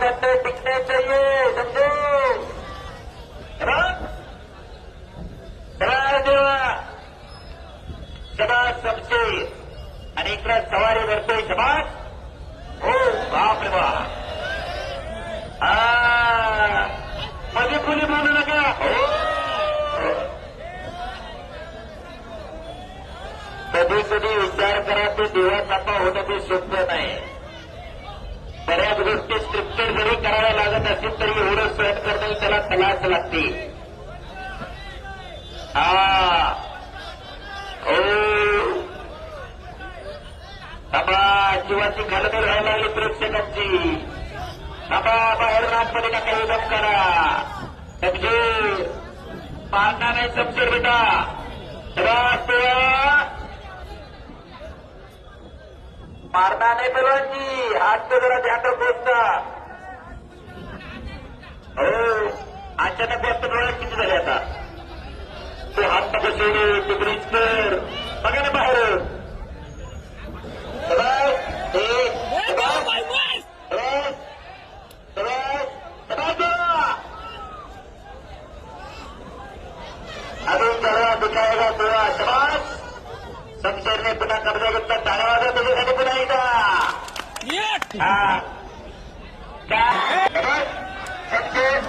घंटे टिकने चाहिए, समझो। शबास शमशेर आणि इकडे सवारी करतोय शबास. हो बाप रे बाप. मध्ये कुणी बोलू नका. हो कधी कधी विचार करा ते देवा चापा होणं ते सोपं नाही. बऱ्याच गोष्टी स्क्रिप्टेड जरी कराव्या लागत असतील तरी एवढं सहन करणं त्याला तलाच लागते. जीवाची घालमेल व्हायला लागली प्रेक्षकांची. बाहेर रातमध्ये नका उदम करा. समजूर मारणार नाही. समजूर बेटा मारणार नाही. पेलवानजी हात तो जरा ध्यान पोचता. हो अचानक वाटतं डोळ्यात किती झाले आता. तो हात नको सोडू. तो ब्रिज कर बघा ना बाहेर. अजून जरा दिखाएगा तेव्हा शबास. शमशेरने पुन्हा कब्जा घेतला. टाळ्या वाजवा त्याच्यासाठी पुन्हा एकदा. काय शमशेर